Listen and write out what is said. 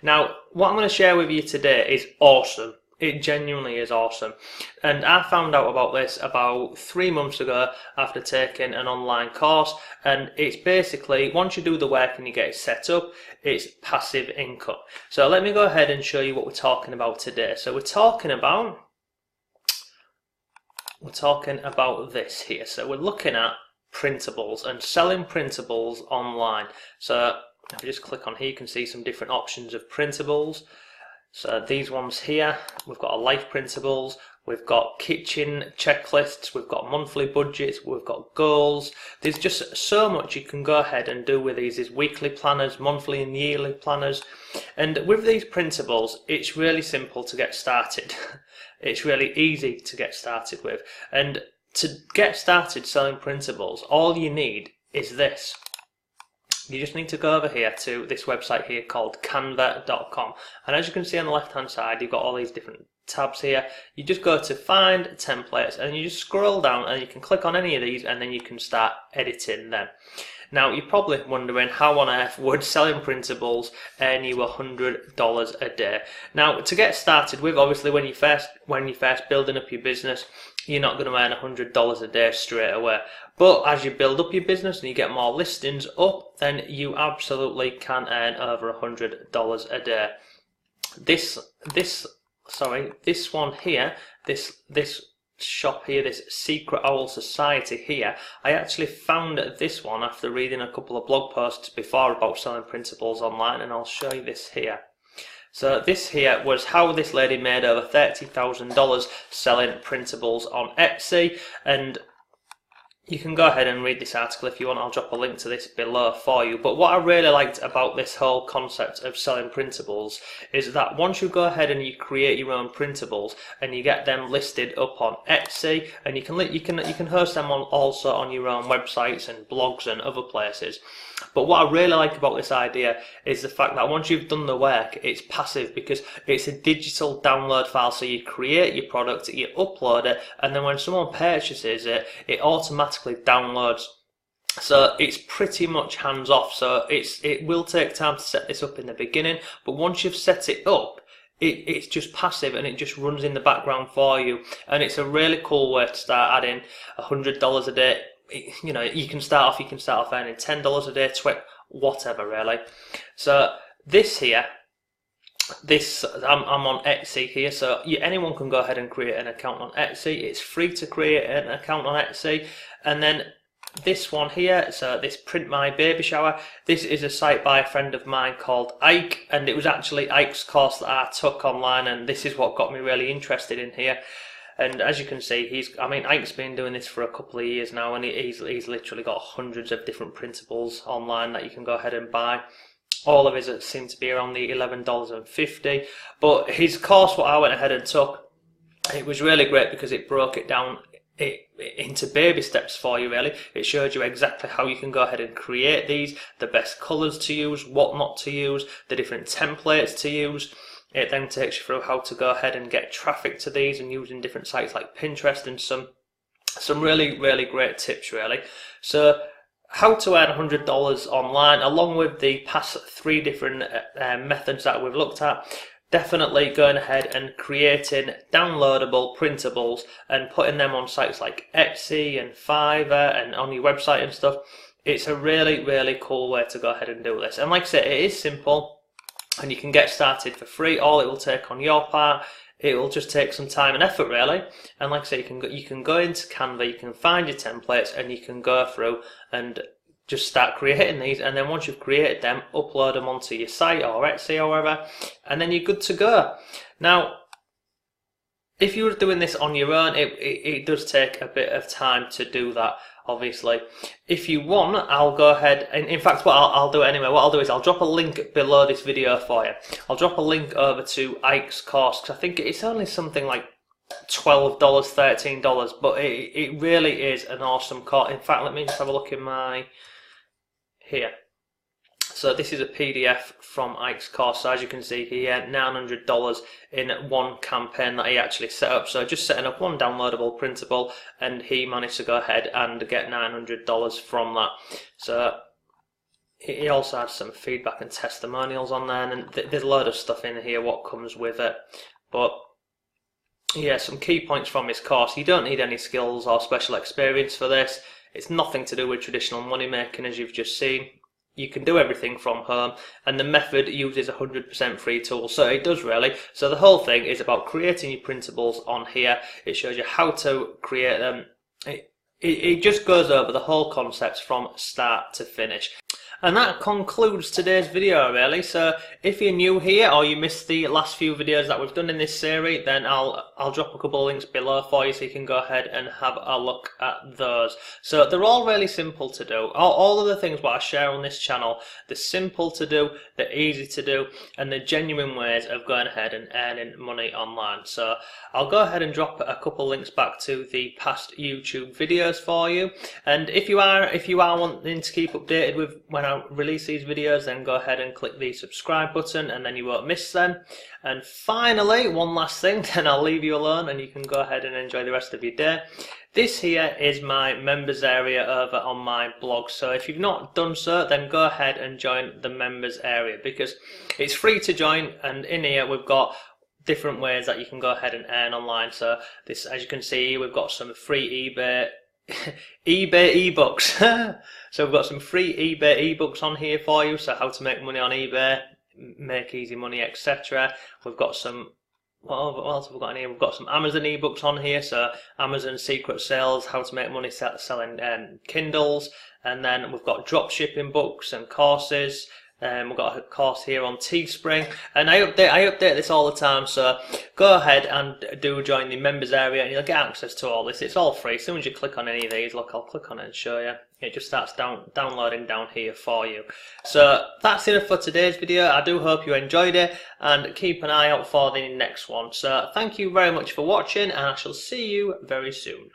Now, what I'm going to share with you today is awesome. It genuinely is awesome. And I found out about this about 3 months ago after taking an online course. And it's basically, once you do the work and you get it set up, it's passive income. So let me go ahead and show you what we're talking about today. So we're talking about this here. So we're looking at printables and selling printables online. So if you just click on here, you can see some different options of printables. So these ones here, we've got life printables, we've got kitchen checklists, we've got monthly budgets, we've got goals. There's just so much you can go ahead and do with these. There's weekly planners, monthly and yearly planners. And with these printables, it's really simple to get started. It's really easy to get started with. And to get started selling printables, all you need is this. You just need to go over here to this website here called canva.com, and as you can see on the left hand side, you've got all these different tabs here. You just go to find templates and you just scroll down and you can click on any of these and then you can start editing them. Now you're probably wondering how on earth would selling printables earn you $100 a day. Now to get started with, obviously when you first building up your business, you're not going to earn $100 a day straight away. But as you build up your business and you get more listings up, then you absolutely can earn over $100 a day. This one here, this shop here, this Secret Owl Society here, I actually found this one after reading a couple of blog posts before about selling printables online, and I'll show you this here. So this here was how this lady made over $30,000 selling printables on Etsy, and you can go ahead and read this article if you want. I'll drop a link to this below for you. But what I really liked about this whole concept of selling printables is that once you go ahead and you create your own printables and you get them listed up on Etsy, and you can host them also on your own websites and blogs and other places. But what I really like about this idea is the fact that once you've done the work, it's passive because it's a digital download file. So you create your product, you upload it, and then when someone purchases it, it automatically downloads. So it's pretty much hands off. So it will take time to set this up in the beginning, but once you've set it up, it's just passive and it just runs in the background for you. And it's a really cool way to start adding $100 a day. You know, you can start off earning $10 a day, whatever really. So this here, I'm on Etsy here, so anyone can go ahead and create an account on Etsy. It's free to create an account on Etsy. And then this one here, so this Print My Baby Shower, this is a site by a friend of mine called Ike, and it was actually Ike's course that I took online, and this is what got me really interested in here. And as you can see, Ike's been doing this for a couple of years now, and he's literally got hundreds of different printables online that you can go ahead and buy. All of his seem to be around the $11.50. But his course, what I went ahead and took, it was really great because it broke it down into baby steps for you really. It showed you exactly how you can go ahead and create these, the best colours to use, what not to use, the different templates to use. It then takes you through how to go ahead and get traffic to these and using different sites like Pinterest, and some really great tips really. So how to earn $100 online, along with the past 3 different methods that we've looked at. Definitely going ahead and creating downloadable printables and putting them on sites like Etsy and Fiverr and on your website and stuff. It's a really cool way to go ahead and do this. And like I said, it is simple. And you can get started for free. All it will take on your part, it will just take some time and effort really. And like I say, you can go into Canva, you can find your templates, and you can go through and just start creating these. And then once you've created them, upload them onto your site or Etsy or wherever, and then you're good to go. Now, if you were doing this on your own, it does take a bit of time to do that. Obviously, if you want, I'll go ahead and, in fact, what I'll do anyway, what I'll do is I'll drop a link below this video for you. I'll drop a link over to Ike's course, because I think it's only something like $12, $13, but it really is an awesome course. In fact, let me just have a look in my here. So this is a PDF from Ike's course. So as you can see, he earned $900 in one campaign that he actually set up. So just setting up one downloadable printable, and he managed to go ahead and get $900 from that. So it also has some feedback and testimonials on there, and there's a load of stuff in here what comes with it. But yeah, some key points from this course. You don't need any skills or special experience for this. It's nothing to do with traditional money making, as you've just seen. You can do everything from home, and the method uses 100% free tools, so it does really. So the whole thing is about creating your printables on here. It shows you how to create them. It just goes over the whole concept from start to finish. And that concludes today's video really. So if you're new here or you missed the last few videos that we've done in this series, then I'll drop a couple of links below for you so you can go ahead and have a look at those. So they're all really simple to do. All of the things what I share on this channel, they're simple to do, they're easy to do, and they're genuine ways of going ahead and earning money online. So I'll go ahead and drop a couple links back to the past YouTube videos for you. And if you are wanting to keep updated with when I release these videos, then go ahead and click the subscribe button and then you won't miss them. And finally, one last thing, then I'll leave you alone and you can go ahead and enjoy the rest of your day. This here is my members area over on my blog, so if you've not done so, then go ahead and join the members area because it's free to join, and in here we've got different ways that you can go ahead and earn online. So this, as you can see, we've got some free eBay ebooks. So we've got some free eBay ebooks on here for you, so how to make money on eBay, make easy money, etc. We've got some, what else have we got in here? We've got some Amazon ebooks on here, so Amazon secret sales, how to make money selling Kindles, and then we've got drop shipping books and courses. We've got a course here on Teespring, and I update this all the time, so go ahead and do join the members area and you'll get access to all this. It's all free. As soon as you click on any of these, look, I'll click on it and show you. It just starts downloading down here for you. So that's it for today's video. I do hope you enjoyed it, and keep an eye out for the next one. So thank you very much for watching, and I shall see you very soon.